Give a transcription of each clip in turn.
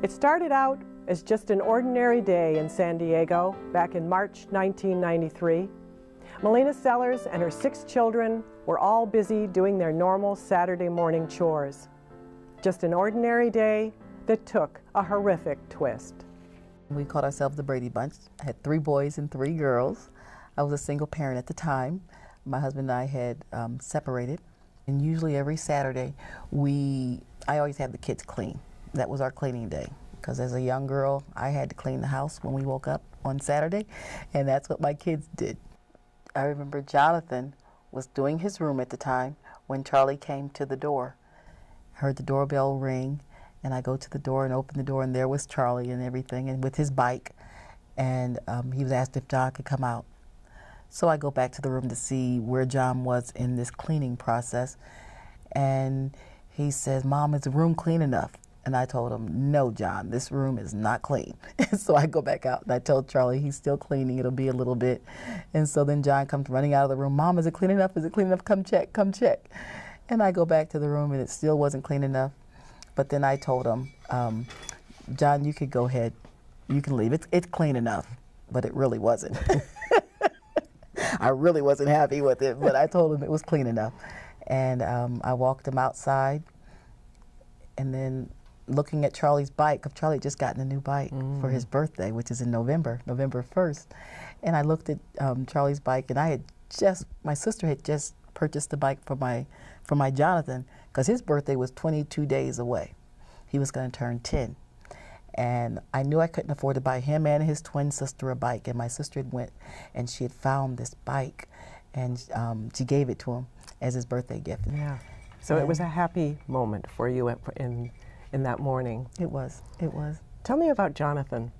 It started out as just an ordinary day in San Diego back in March 1993. Melina Sellers and her 6 children were all busy doing their normal Saturday morning chores. Just an ordinary day that took a horrific twist. We called ourselves the Brady Bunch. I had 3 boys and 3 girls. I was a single parent at the time. My husband and I had separated. And usually every Saturday, I always had the kids clean. That was our cleaning day. Because as a young girl, I had to clean the house when we woke up on Saturday, and that's what my kids did. I remember Jonathan was doing his room at the time when Charlie came to the door. I heard the doorbell ring, and I go to the door and open the door, and there was Charlie and everything, and with his bike, and he was asked if John could come out. So I go back to the room to see where John was in this cleaning process, and he says, "Mom, is the room clean enough?" And I told him, "No, John, this room is not clean." So I go back out and I told Charlie he's still cleaning, it'll be a little bit. And so then John comes running out of the room, "Mom, is it clean enough? Is it clean enough? Come check, come check." And I go back to the room and it still wasn't clean enough. But then I told him, "John, you could go ahead, you can leave. It's clean enough." But it really wasn't. I really wasn't happy with it, but I told him it was clean enough. And I walked him outside, and then looking at Charlie's bike, because Charlie had just gotten a new bike for his birthday, which is in November 1st. And I looked at Charlie's bike, and my sister had just purchased the bike for my Jonathan, because his birthday was 22 days away. He was going to turn 10. And I knew I couldn't afford to buy him and his twin sister a bike, and my sister had went and she had found this bike, and she gave it to him as his birthday gift. Yeah. So it was a happy moment for you in that morning. It was. It was. Tell me about Jonathan.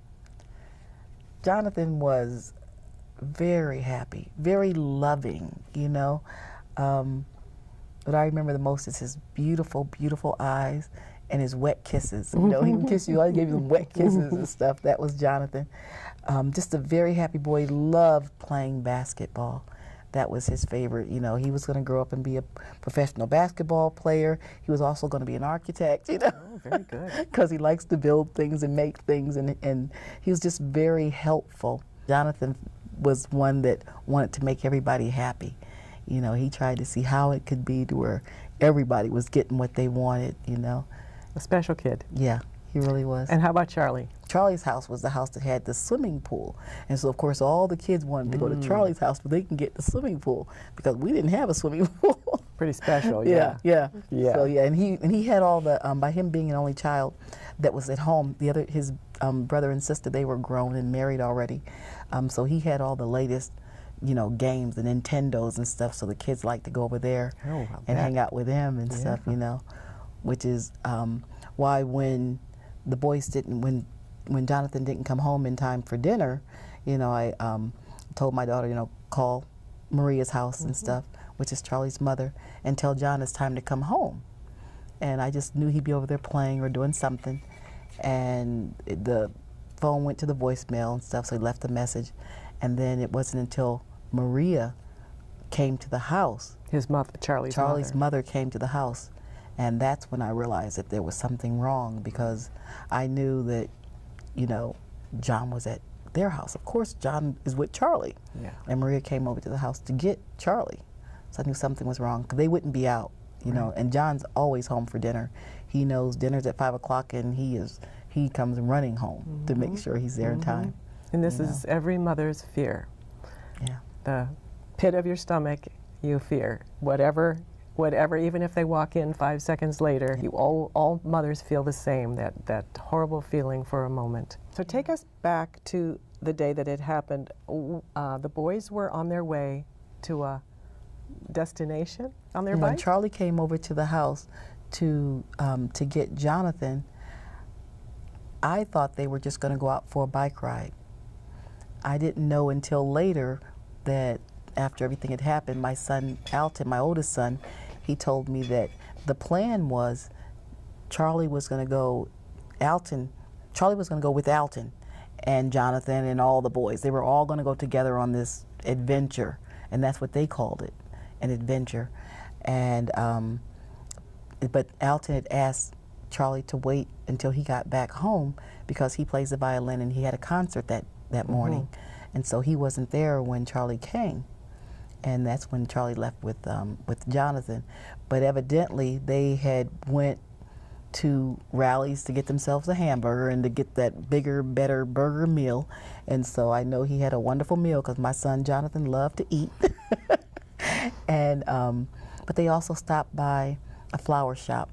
Jonathan was very happy, very loving, you know. What I remember the most is his beautiful, beautiful eyes and his wet kisses. You know, he would kiss you, I gave him wet kisses and stuff. That was Jonathan. Just a very happy boy. He loved playing basketball. That was his favorite. You know, he was going to grow up and be a professional basketball player. He was also going to be an architect, you know. Oh, very good. Because he likes to build things and make things, and he was just very helpful. Jonathan was one that wanted to make everybody happy. You know, he tried to see how it could be to where everybody was getting what they wanted, you know. A special kid. Yeah, he really was. And how about Charlie? Charlie's house was the house that had the swimming pool. And so, of course, all the kids wanted to go to Charlie's house where they can get the swimming pool, because we didn't have a swimming pool. Pretty special, yeah. Yeah. So, yeah, and he had all the, by him being an only child that was at home, his brother and sister, they were grown and married already. So he had all the latest, you know, games, the Nintendos and stuff, so the kids liked to go over there and hang out with him and stuff, you know, which is why when the boys when Jonathan didn't come home in time for dinner, you know, I told my daughter, you know, call Maria's house and stuff, which is Charlie's mother, and tell John it's time to come home. And I just knew he'd be over there playing or doing something, and the phone went to the voicemail and stuff, so he left a message. And then it wasn't until Maria came to the house. His mother, Charlie's mother came to the house. And that's when I realized that there was something wrong, because I knew that, you know, John was at their house. Of course, John is with Charlie. Yeah. And Maria came over to the house to get Charlie. So I knew something was wrong, because they wouldn't be out, you know. And John's always home for dinner. He knows dinner's at 5 o'clock, and he comes running home to make sure he's there in time. And this is every mother's fear. Yeah. The pit of your stomach, you fear. Whatever, even if they walk in 5 seconds later, all mothers feel the same, that horrible feeling for a moment. So take us back to the day that it happened. The boys were on their way to a destination on their bike? When Charlie came over to the house to get Jonathan, I thought they were just going to go out for a bike ride. I didn't know until later that after everything had happened, my son Alton, my oldest son, he told me that the plan was Charlie was going to go with Alton and Jonathan and all the boys. They were all going to go together on this adventure, and that's what they called it, an adventure. And but Alton had asked Charlie to wait until he got back home because he plays the violin and he had a concert that morning. And so he wasn't there when Charlie came. And that's when Charlie left with Jonathan. But evidently they had went to Rally's to get themselves a hamburger and to get that bigger, better burger meal. And so I know he had a wonderful meal because my son Jonathan loved to eat. And but they also stopped by a flower shop.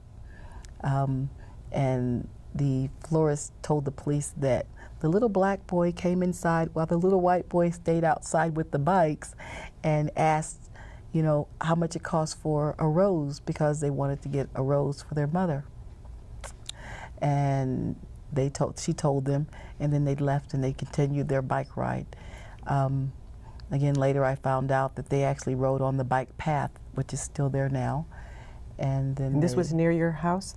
And the florist told the police that the little black boy came inside while the little white boy stayed outside with the bikes and asked, you know, how much it cost for a rose because they wanted to get a rose for their mother. And she told them, and then they left and they continued their bike ride. Again, later I found out that they actually rode on the bike path, which is still there now. And then And this was near your house?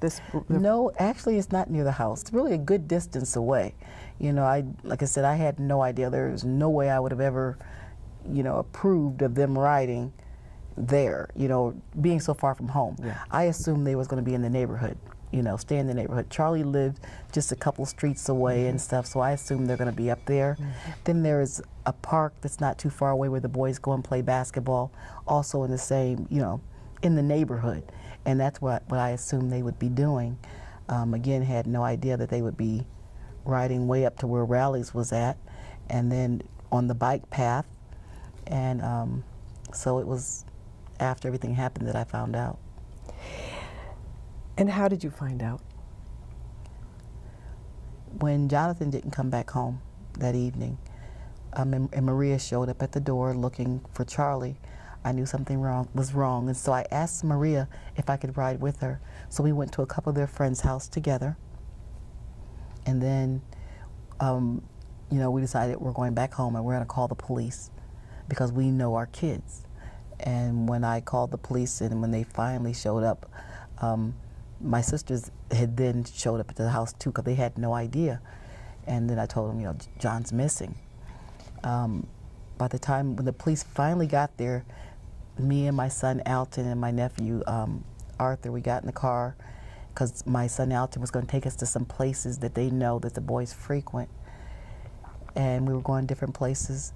No, actually it's not near the house. It's really a good distance away. You know, like I said, I had no idea. There was no way I would have ever, you know, approved of them riding there, you know, being so far from home. Yeah. I assumed they was going to be in the neighborhood, you know, stay in the neighborhood. Charlie lived just a couple streets away and stuff, so I assumed they're going to be up there. Then there's a park that's not too far away where the boys go and play basketball, also in the same, you know, in the neighborhood. And that's what I assumed they would be doing. Again, had no idea that they would be riding way up to where Rally's was at, and then on the bike path. And so it was after everything happened that I found out. And how did you find out? When Jonathan didn't come back home that evening, and Maria showed up at the door looking for Charlie, I knew something was wrong, and so I asked Maria if I could ride with her. So we went to a couple of their friends' house together, and then, you know, we decided we're going back home and we're going to call the police because we know our kids. And when I called the police and when they finally showed up, my sisters had then showed up at the house too because they had no idea. And then I told them, you know, John's missing. By the time when the police finally got there, me and my son Alton and my nephew Arthur, we got in the car because my son Alton was going to take us to some places that they know that the boys frequent. And we were going different places,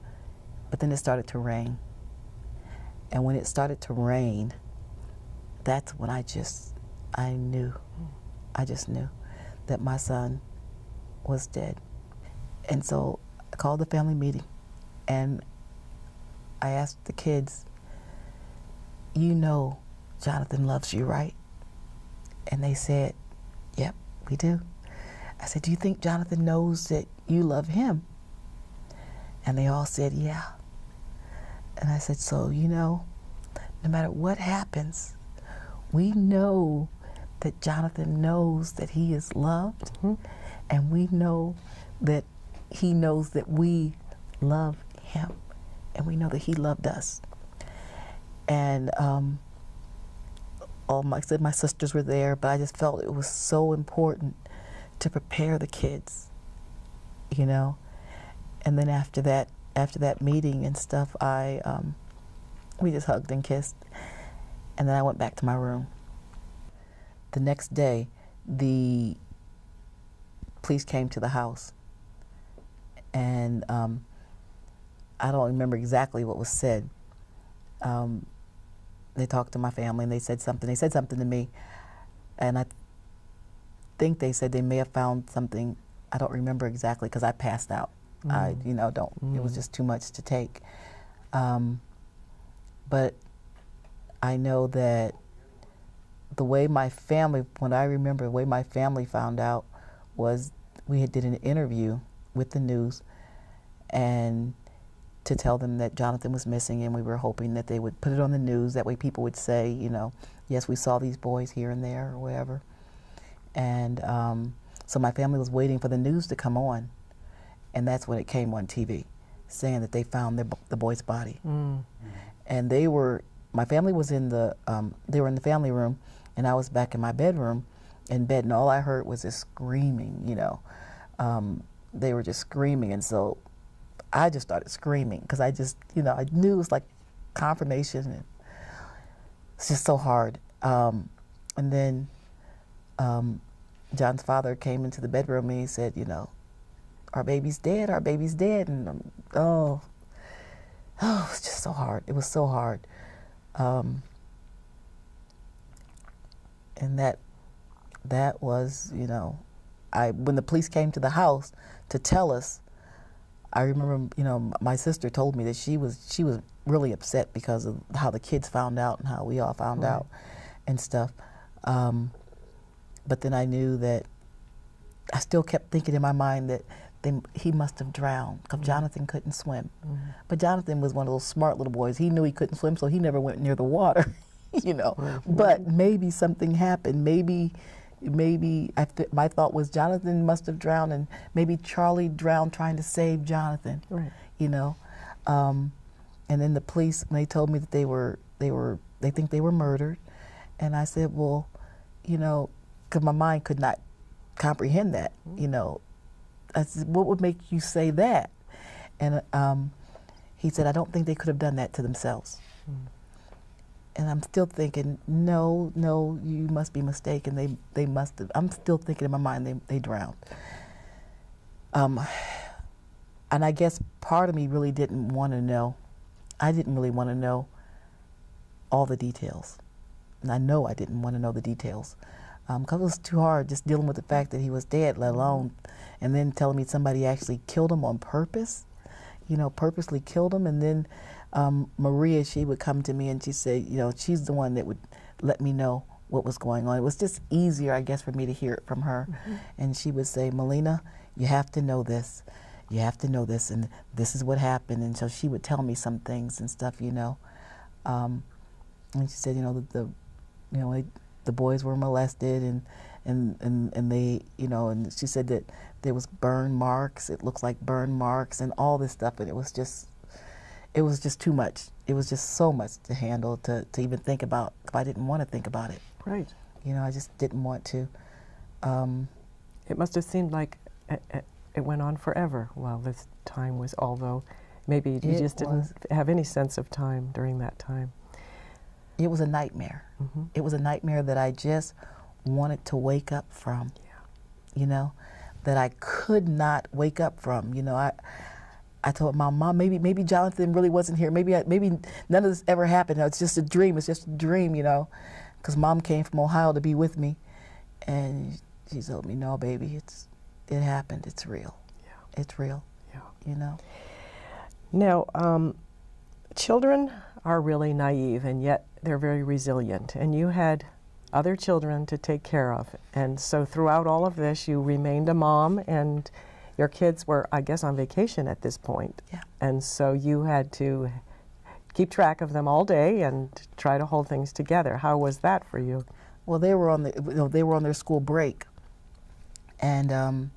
but then it started to rain. And when it started to rain, that's when I just knew that my son was dead. And so I called the family meeting and I asked the kids, you know Jonathan loves you, right? And they said, yep, we do. I said, do you think Jonathan knows that you love him? And they all said, yeah. And I said, so, you know, no matter what happens, we know that Jonathan knows that he is loved, and we know that he knows that we love him, and we know that he loved us. And like I said, my sisters were there, but I just felt it was so important to prepare the kids, you know. And then after that meeting and stuff, we just hugged and kissed, and then I went back to my room. The next day, the police came to the house, and I don't remember exactly what was said. They talked to my family and they said something. They said something to me, and I think they said they may have found something. I don't remember exactly because I passed out. I, you know, it was just too much to take. But I know that the way my family, when I remember the way my family found out was we did an interview with the news and to tell them that Jonathan was missing, and we were hoping that they would put it on the news. That way people would say, you know, yes, we saw these boys here and there or wherever. And so my family was waiting for the news to come on, and that's when it came on TV, saying that they found the boy's body. And my family was in they were in the family room, and I was back in my bedroom, in bed, and all I heard was this screaming, you know. They were just screaming, and so I just started screaming because I just, you know, I knew it was like confirmation, and it's just so hard. And then John's father came into the bedroom and he said, you know, our baby's dead, our baby's dead. And oh, it was just so hard. It was so hard. And that was, you know, when the police came to the house to tell us, I remember, you know, my sister told me that she was really upset because of how the kids found out and how we all found out and stuff. But then I knew that I still kept thinking in my mind that he must have drowned because Jonathan couldn't swim. But Jonathan was one of those smart little boys. He knew he couldn't swim, so he never went near the water, you know. But maybe something happened. Maybe my thought was Jonathan must have drowned, and maybe Charlie drowned trying to save Jonathan, you know. And then the police, when they told me that they think they were murdered, and I said, well, you know, because my mind could not comprehend that, you know. I said, what would make you say that? And he said, I don't think they could have done that to themselves. And I'm still thinking, no, you must be mistaken. They must have. I'm still thinking in my mind they drowned. And I guess part of me really didn't want to know. I didn't really want to know all the details. And I know I didn't want to know the details. Because it was too hard just dealing with the fact that he was dead, let alone, and then telling me somebody actually killed him on purpose, you know, purposely killed him. And then Maria, she would come to me and she said, you know, she's the one that would let me know what was going on. It was just easier, I guess, for me to hear it from her. And she would say, Melina, you have to know this. You have to know this, and this is what happened. And so she would tell me some things and stuff, you know. And she said, you know, the boys were molested, and they, you know, and she said that there was burn marks. It looks like burn marks and all this stuff, and it was just too much. It was just so much to handle, to even think about. I didn't want to think about it. Right. You know, I just didn't want to. It must have seemed like it went on forever while this time was, although maybe you just didn't have any sense of time during that time. It was a nightmare. It was a nightmare that I just wanted to wake up from, you know, that I could not wake up from. You know, I told my mom, maybe Jonathan really wasn't here. Maybe none of this ever happened. It's just a dream. It's just a dream, you know, because Mom came from Ohio to be with me, and she told me, no, baby, it happened. It's real. Yeah. It's real. Yeah. You know. Now, children are really naive, and yet they're very resilient. And you had other children to take care of. And so throughout all of this, you remained a mom, and your kids were, I guess, on vacation at this point. Yeah. And so you had to keep track of them all day and try to hold things together. How was that for you? Well, they were on their school break. And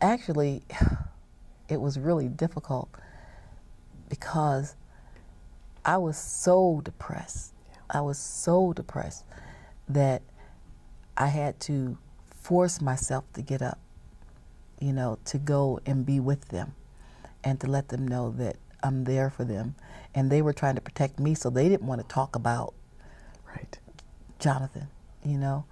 actually, it was really difficult because I was so depressed. I was so depressed that I had to force myself to get up, you know, to go and be with them and to let them know that I'm there for them. And they were trying to protect me, so they didn't want to talk about Jonathan, you know,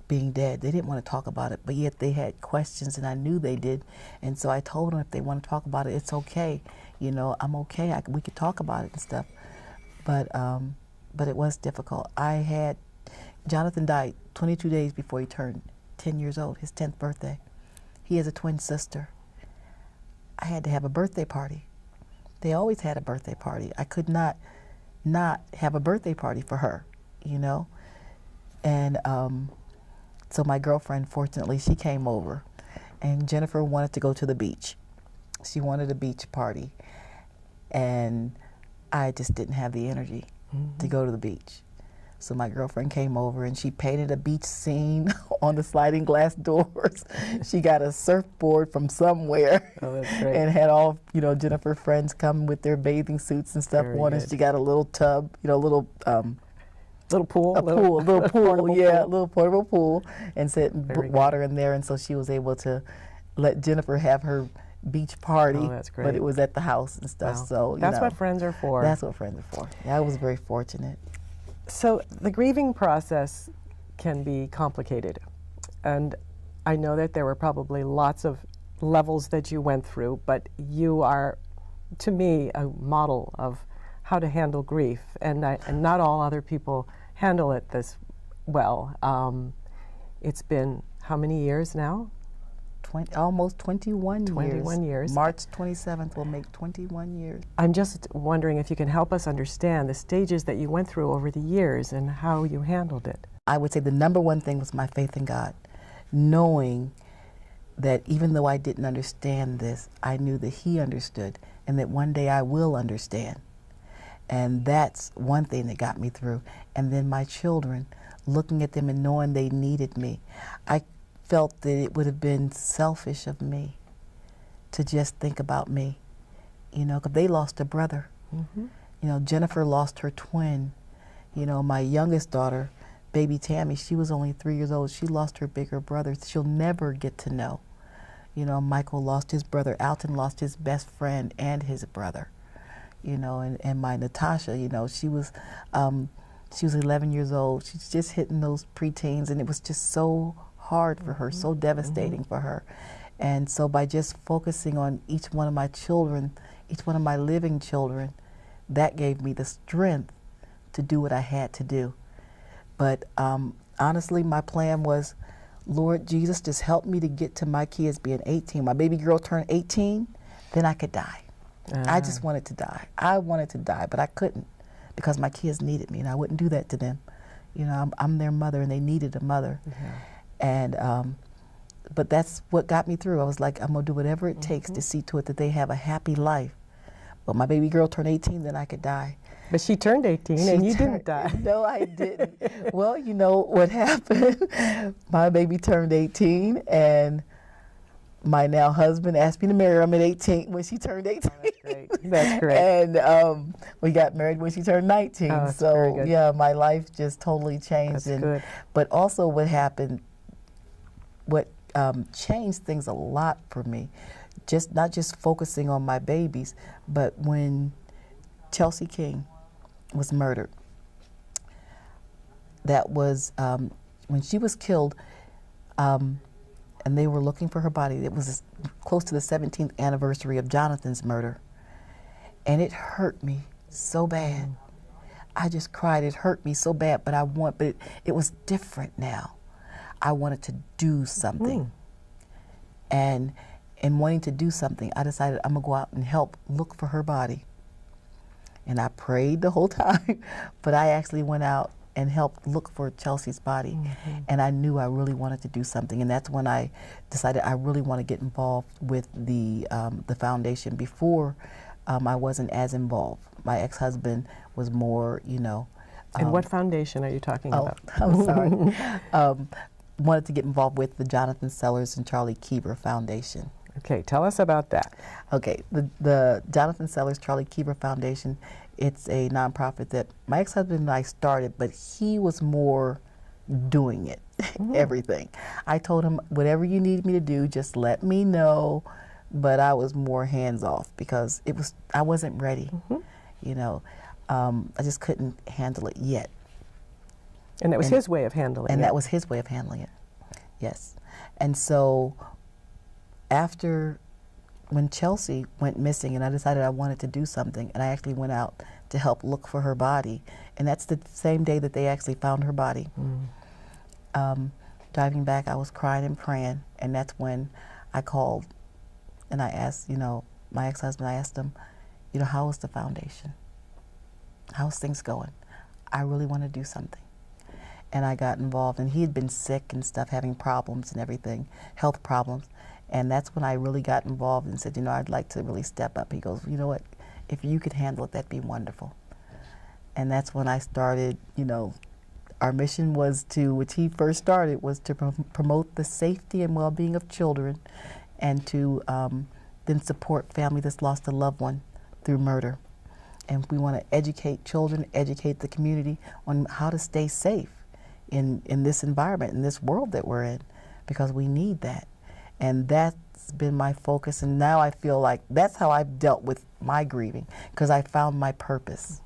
being dead. They didn't want to talk about it, but yet they had questions, and I knew they did. And so I told them if they want to talk about it, it's okay. You know, I'm okay. We could talk about it and stuff. But it was difficult. Jonathan died 22 days before he turned 10 years old, his 10th birthday. He has a twin sister. I had to have a birthday party. They always had a birthday party. I could not have a birthday party for her, you know? And so my girlfriend, fortunately, she came over, and Jennifer wanted to go to the beach. She wanted a beach party, and I just didn't have the energy to go to the beach. So my girlfriend came over, and she painted a beach scene on the sliding glass doors. She got a surfboard from somewhere. Oh, that's great. And had all, you know, Jennifer's friends come with their bathing suits and stuff. She got a little tub, you know, a little pool. A little pool, yeah, a little portable pool, and set water in there. And so she was able to let Jennifer have her beach party. Oh, that's great. But it was at the house and stuff. Wow. So that's what friends are for. That's what friends are for. Yeah, I was very fortunate. So the grieving process can be complicated And I know that there were probably lots of levels that you went through, but you are, to me, a model of how to handle grief. And not all other people handle it this well. It's been how many years now? Almost 21 years. 21 years. March 27th will make 21 years. I'm just wondering if you can help us understand the stages that you went through over the years and how you handled it. I would say the number one thing was my faith in God, knowing that even though I didn't understand this, I knew that He understood and that one day I will understand. And that's one thing that got me through. And then my children, looking at them and knowing they needed me. I felt that it would have been selfish of me to just think about me, you know, because they lost a brother. Mm-hmm. You know, Jennifer lost her twin. You know, my youngest daughter, baby Tammy, she was only 3 years old. She lost her bigger brother. She'll never get to know. You know, Michael lost his brother. Alton lost his best friend and his brother. You know, and my Natasha, you know, she was 11 years old. She's just hitting those preteens, and it was just so hard for her, so devastating for her. And so by just focusing on each one of my children, each one of my living children, that gave me the strength to do what I had to do. But honestly, my plan was, Lord Jesus, just help me to get to my kids being 18. My baby girl turned 18, then I could die. I just wanted to die. I wanted to die, but I couldn't because my kids needed me, and I wouldn't do that to them. You know, I'm their mother, and they needed a mother. Yeah. And but that's what got me through. I was like, I'm gonna do whatever it takes to see to it that they have a happy life. But my baby girl turned 18, then I could die. But she turned 18 and you didn't die. No, I didn't. Well, you know what happened? My baby turned 18, and my now husband asked me to marry him at 18 when she turned 18. Oh, that's great. That's great. And we got married when she turned 19. Oh, that's very so good. yeah, my life just totally changed. That's good. But also what happened, what changed things a lot for me, not just focusing on my babies, but when Chelsea King was murdered, that was when she was killed, and they were looking for her body. It was close to the 17th anniversary of Jonathan's murder, and it hurt me so bad. I just cried. It hurt me so bad, but it was different now. I wanted to do something. And in wanting to do something, I decided I'm gonna go out and help look for her body. And I prayed the whole time, but I actually went out and helped look for Chelsea's body. And I knew I really wanted to do something, and that's when I decided I really want to get involved with the foundation. Before, I wasn't as involved. My ex-husband was more, you know. And what foundation are you talking about? I'm sorry. Wanted to get involved with the Jonathan Sellers and Charlie Keever Foundation. Okay, tell us about that. Okay, the Jonathan Sellers Charlie Keever Foundation, it's a nonprofit that my ex-husband and I started, but he was more doing it, everything. I told him, whatever you need me to do, just let me know, but I was more hands-off because I wasn't ready, you know. I just couldn't handle it yet. And that was his way of handling it. And that was his way of handling it, yes. And so when Chelsea went missing and I decided I wanted to do something, and I actually went out to help look for her body, and that's the same day that they actually found her body. Driving back, I was crying and praying, and that's when I called and I asked, you know, my ex-husband, I asked him, you know, how is the foundation? How's things going? I really want to do something. And I got involved, and he had been sick and stuff, having problems and everything, health problems. And that's when I really got involved and said, you know, I'd like to really step up. He goes, you know what, if you could handle it, that'd be wonderful. And that's when I started, you know, our mission was to, which he first started, was to promote the safety and well-being of children, and to then support family that's lost a loved one through murder. And we want to educate children, educate the community on how to stay safe in this environment, in this world that we're in, because we need that. And that's been my focus, and now I feel like that's how I've dealt with my grieving, because I found my purpose.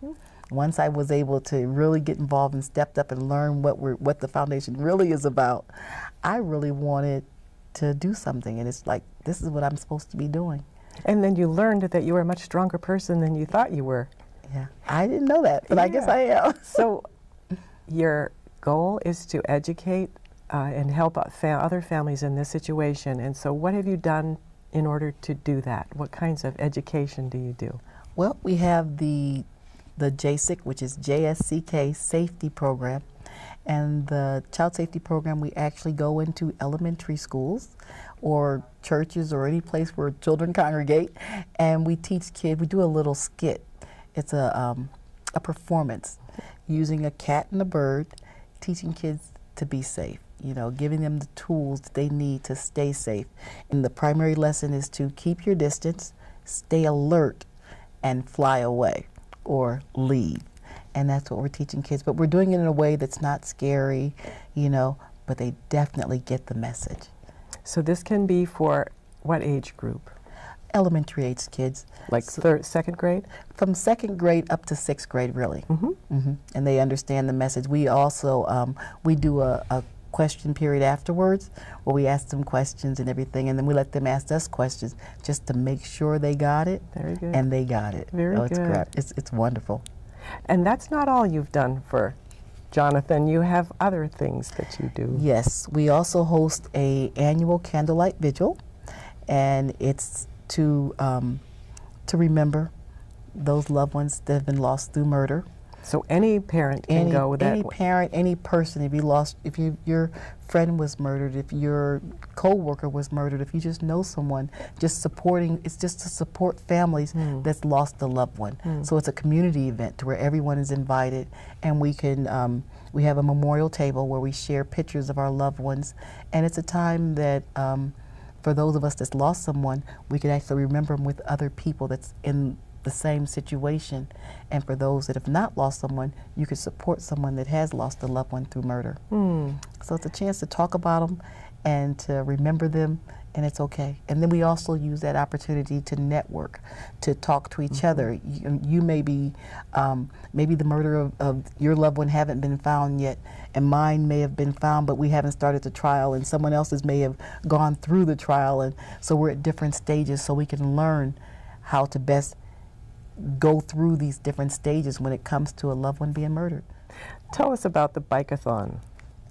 once I was able to really get involved and stepped up and learn what the foundation really is about, I really wanted to do something. And it's like, this is what I'm supposed to be doing. And then you learned that you were a much stronger person than you thought you were. Yeah, I didn't know that, but I guess I am. So your goal is to educate and help other families in this situation. And so what have you done in order to do that? What kinds of education do you do? Well, we have the JSIC, which is JSCK Safety Program. And the Child Safety Program, we actually go into elementary schools or churches or any place where children congregate, and we teach kids, we do a little skit. It's a performance using a cat and a bird, teaching kids to be safe, you know, giving them the tools that they need to stay safe. And the primary lesson is to keep your distance, stay alert, and fly away or leave. And that's what we're teaching kids. But we're doing it in a way that's not scary, you know, but they definitely get the message. So this can be for what age group? Elementary age kids. Like second grade? From second grade up to sixth grade, really. And they understand the message. We also, we do a question period afterwards where we ask them questions and everything, and then we let them ask us questions just to make sure they got it. Very good. And they got it. Very it's good. great. It's wonderful. And that's not all you've done for Jonathan. You have other things that you do. Yes, we also host an annual candlelight vigil, and it's to remember those loved ones that have been lost through murder. So any parent can go with that. Any parent, any person, if your friend was murdered, if your co-worker was murdered, if you just know someone, just supporting, it's just to support families that's lost a loved one. So it's a community event to where everyone is invited, and we can, we have a memorial table where we share pictures of our loved ones, and it's a time that for those of us that's lost someone, we can actually remember them with other people that's in the same situation. And for those that have not lost someone, you could support someone that has lost a loved one through murder. So it's a chance to talk about them and to remember them, and it's okay. And then we also use that opportunity to network, to talk to each other. You may be, maybe the murder of your loved one haven't been found yet, and mine may have been found, but we haven't started the trial, and someone else's may have gone through the trial, and so we're at different stages so we can learn how to best go through these different stages when it comes to a loved one being murdered. Tell us about the Bike-a-thon.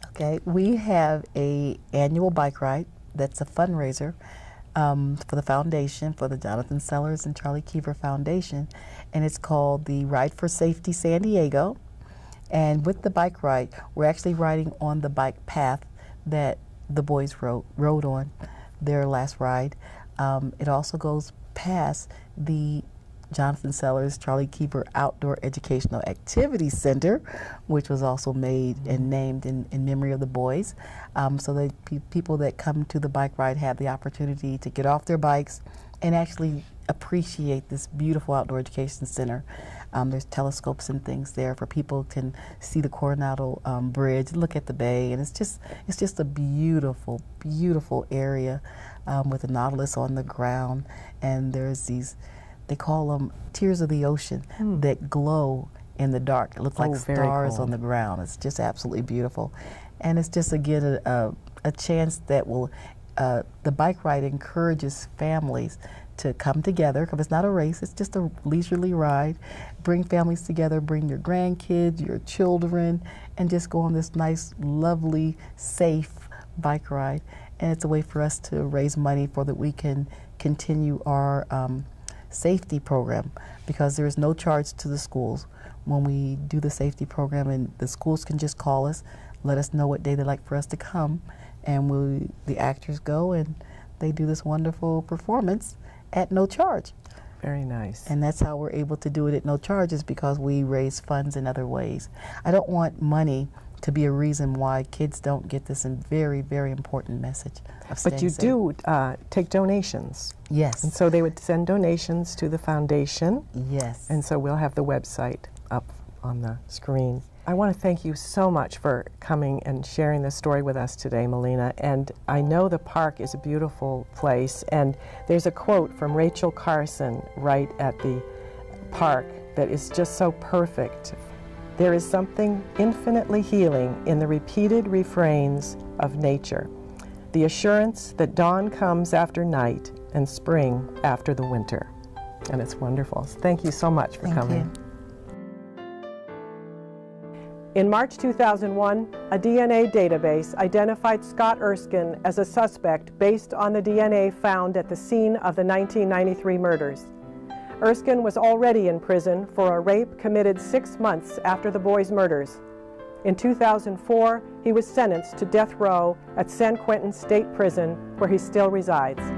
Okay, we have an annual bike ride that's a fundraiser for the foundation, for the Jonathan Sellers and Charlie Keever Foundation, and it's called the Ride for Safety San Diego. And with the bike ride, we're actually riding on the bike path that the boys rode on their last ride. It also goes past the Jonathan Sellers, Charlie Keever Outdoor Educational Activity Center, which was also made and named in memory of the boys. So that people that come to the bike ride have the opportunity to get off their bikes and actually appreciate this beautiful outdoor education center. There's telescopes and things there for people can see the Coronado Bridge, look at the bay, and it's just a beautiful, beautiful area with the Nautilus on the ground, and there's these, they call them tears of the ocean that glow in the dark. It looks like stars on the ground. It's just absolutely beautiful. And it's just, again, a chance that will, the bike ride encourages families to come together, because it's not a race, it's just a leisurely ride. Bring families together, bring your grandkids, your children, and just go on this nice, lovely, safe bike ride. And it's a way for us to raise money so that we can continue our safety program, because there is no charge to the schools when we do the safety program, and the schools can just call us, let us know what day they'd like for us to come, and the actors go and they do this wonderful performance at no charge. Very nice. And that's how we're able to do it at no charge, is because we raise funds in other ways. I don't want money to be a reason why kids don't get this very, very important message of staying But you safe. do take donations. Yes. And so they would send donations to the foundation. Yes. And so we'll have the website up on the screen. I want to thank you so much for coming and sharing this story with us today, Melina. And I know the park is a beautiful place, and there's a quote from Rachel Carson right at the park that is just so perfect. There is something infinitely healing in the repeated refrains of nature, the assurance that dawn comes after night and spring after the winter. And it's wonderful. Thank you so much for coming. You. In March 2001, a DNA database identified Scott Erskine as a suspect based on the DNA found at the scene of the 1993 murders. Erskine was already in prison for a rape committed 6 months after the boys' murders. In 2004, he was sentenced to death row at San Quentin State Prison, where he still resides.